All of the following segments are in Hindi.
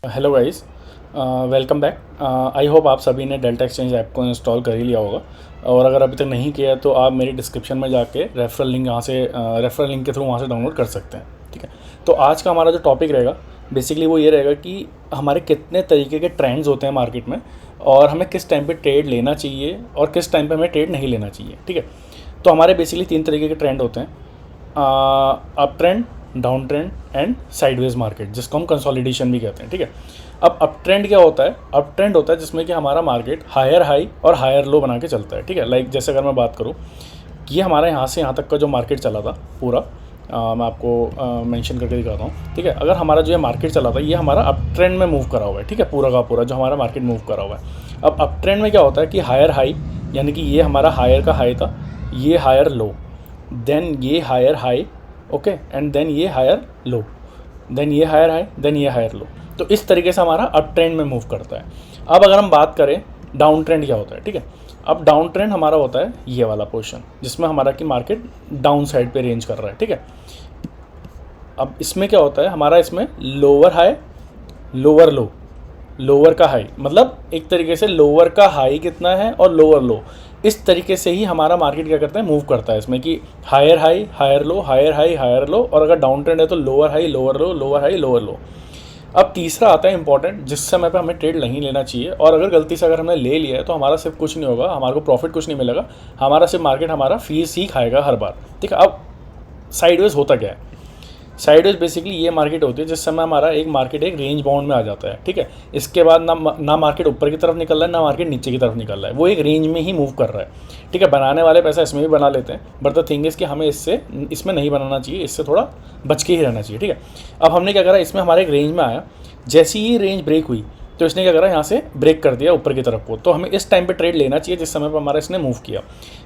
Hello guys, welcome back. I hope आप सभी ने डेल्टा एक्सचेंज ऐप को इंस्टॉल कर ही लिया होगा। और अगर अभी तक नहीं किया है तो आप मेरी डिस्क्रिप्शन में जाके रेफरल लिंक रेफरल लिंक के थ्रू वहाँ से डाउनलोड कर सकते हैं। ठीक है, तो आज का हमारा जो टॉपिक रहेगा बेसिकली वो ये रहेगा कि हमारे कितने तरीके के ट्रेंड्स होते हैं मार्केट में और हमें किस टाइम पे ट्रेड लेना चाहिए और किस टाइम पे हमें ट्रेड नहीं लेना चाहिए। ठीक है, तो हमारे बेसिकली 3 तरीके के ट्रेंड होते हैं, up trend, down trend and sideways market, जिसको हम कंसोलिडेशन भी कहते हैं। ठीक है, अब अप ट्रेंड क्या होता है? अप ट्रेंड होता है जिसमें कि हमारा मार्केट हायर हाई और हायर लो बना के चलता है। ठीक है, लाइक जैसे अगर मैं बात करूँ, ये हमारा यहाँ से यहाँ तक का जो मार्केट चला था पूरा, मैं आपको मेंशन करके दिखाता हूँ। ठीक है, अगर हमारा जो ये मार्केट चला था ये हमारा अप ट्रेंड में मूव करा हुआ है। ठीक है, पूरा का पूरा जो हमारा मार्केट मूव करा हुआ है। अब अप ट्रेंड में क्या होता है कि हायर हाई, यानी कि ये हमारा हायर का हाई था, ये हायर लो, देन ये higher high, okay, and then ये हायर लो, देन ये हायर हाई, देन ये हायर लो। तो इस तरीके से हमारा अप ट्रेंड में मूव करता है। अब अगर हम बात करें डाउन ट्रेंड क्या होता है, ठीक है, अब डाउन ट्रेंड हमारा होता है ये वाला पोर्शन जिसमें हमारा की मार्केट डाउन साइड पे रेंज कर रहा है। ठीक है, अब इसमें क्या होता है हमारा, इसमें lower high, lower low, lower का हाई, मतलब एक तरीके से लोअर का हाई कितना है और लोअर लो, इस तरीके से ही हमारा मार्केट क्या करता है, मूव करता है इसमें कि higher high, higher low, higher high, higher low, और अगर डाउन ट्रेंड है तो lower high, lower low, lower high, lower low. अब तीसरा आता है इंपॉर्टेंट, जिस समय पे हमें ट्रेड नहीं लेना चाहिए, और अगर गलती से अगर हमने ले लिया है तो हमारा सिर्फ कुछ नहीं होगा, हमारे को प्रॉफिट कुछ नहीं मिलेगा, हमारा सिर्फ मार्केट हमारा फीस ही खाएगा हर बार। ठीक है, अब साइडवेज होता क्या है? साइडवेज बेसिकली ये मार्केट होती है जिस समय हमारा एक रेंज बाउंड में आ जाता है। ठीक है, इसके बाद ना मार्केट ऊपर की तरफ निकल रहा है, ना मार्केट नीचे की तरफ निकल रहा है, वो एक रेंज में ही मूव कर रहा है। ठीक है, बनाने वाले पैसा इसमें भी बना लेते हैं, बट द थिंग इज़ कि हमें इसमें नहीं बनाना चाहिए, इससे थोड़ा बच के ही रहना चाहिए। ठीक है, अब हमने क्या करा, इसमें हमारे एक रेंज में आया, जैसी ही रेंज ब्रेक हुई तो इसने क्या करा, यहाँ से ब्रेक कर दिया ऊपर की तरफ को, तो हमें इस टाइम पे ट्रेड लेना चाहिए जिस समय पर हमारा इसने मूव किया।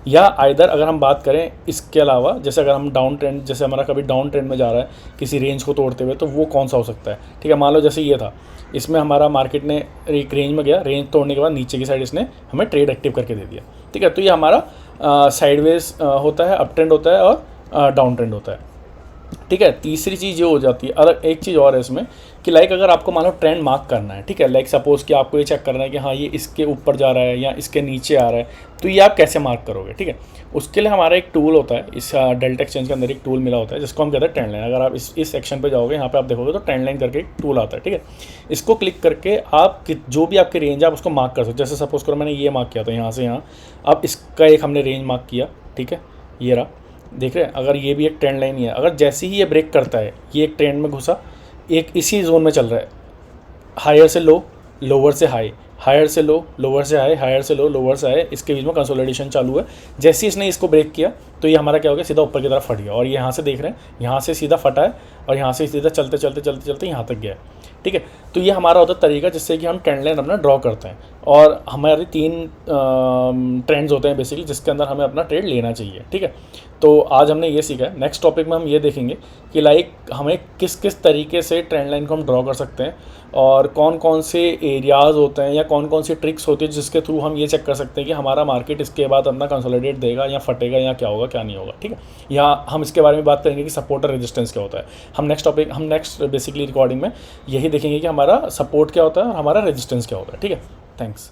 या आइदर अगर हम बात करें इसके अलावा, जैसे अगर हम डाउन ट्रेंड, जैसे हमारा कभी डाउन ट्रेंड में जा रहा है किसी रेंज को तोड़ते हुए, तो वो कौन सा हो सकता है? ठीक है, मान लो जैसे ये था, इसमें हमारा मार्केट ने एक रेंज में गया, रेंज तोड़ने के बाद नीचे की साइड इसने हमें ट्रेड एक्टिव करके दे दिया। ठीक है, तो ये हमारा साइडवेज होता है, अप ट्रेंड होता है और डाउन ट्रेंड होता है। ठीक है, तीसरी चीज़ ये हो जाती है, अलग एक चीज़ और है इसमें कि लाइक अगर आपको मान लो ट्रेंड मार्क करना है, ठीक है, लाइक सपोज़ कि आपको ये चेक करना है कि हाँ ये इसके ऊपर जा रहा है या इसके नीचे आ रहा है, तो ये आप कैसे मार्क करोगे? ठीक है, उसके लिए हमारा एक टूल होता है, इस डेल्टा एक्सचेंज के अंदर एक टूल मिला होता है जिसको हम कहते हैं ट्रेंड लाइन। अगर आप इस सेक्शन पे जाओगे, यहाँ पे आप देखोगे तो ट्रेंड लाइन करके एक टूल आता है। ठीक है, इसको क्लिक करके आप जो भी आपकी रेंज है आप उसको मार्क कर सकते हो। जैसे सपोज़ करो मैंने ये मार्क किया था यहाँ से यहाँ, अब इसका एक हमने रेंज मार्क किया। ठीक है, ये रहा, देख रहे हैं, अगर ये भी एक ट्रेंड लाइन ही है, अगर जैसे ही ये ब्रेक करता है, ये एक ट्रेंड में घुसा, एक इसी जोन में चल रहा है, हायर से लो, लोअर से हाई, हायर से लो, लोअर से हाई, हायर से लो, लोअर से हाई, इसके बीच में कंसोलिडेशन चालू है। जैसे ही इसने इसको ब्रेक किया तो ये हमारा क्या हो गया, सीधा ऊपर की तरफ फट गया, और ये यहाँ से देख रहे हैं, यहाँ से सीधा फटा है और यहाँ से सीधा चलते चलते चलते चलते यहाँ तक गया है। ठीक है, तो ये हमारा होता है तरीका जिससे कि हम ट्रेंड लाइन अपना ड्रॉ करते हैं, और हमारे 3 ट्रेंड्स होते हैं बेसिकली जिसके अंदर हमें अपना ट्रेड लेना चाहिए। ठीक है, तो आज हमने ये सीखा है। नेक्स्ट टॉपिक में हम ये देखेंगे कि लाइक हमें किस किस तरीके से ट्रेंड लाइन को हम ड्रॉ कर सकते हैं, और कौन कौन से एरियाज़ होते हैं या कौन कौन सी ट्रिक्स होती है जिसके थ्रू हम ये चेक कर सकते हैं कि हमारा मार्केट इसके बाद अपना कंसोलिडेट देगा या फटेगा या क्या होगा क्या नहीं होगा। ठीक है, या हम इसके बारे में बात करेंगे कि सपोर्ट और रेजिस्टेंस क्या होता है। हम नेक्स्ट बेसिकली रिकॉर्डिंग में यही देखेंगे कि हमारा सपोर्ट क्या होता है और हमारा रेजिस्टेंस क्या होता है। ठीक है, थैंक्स।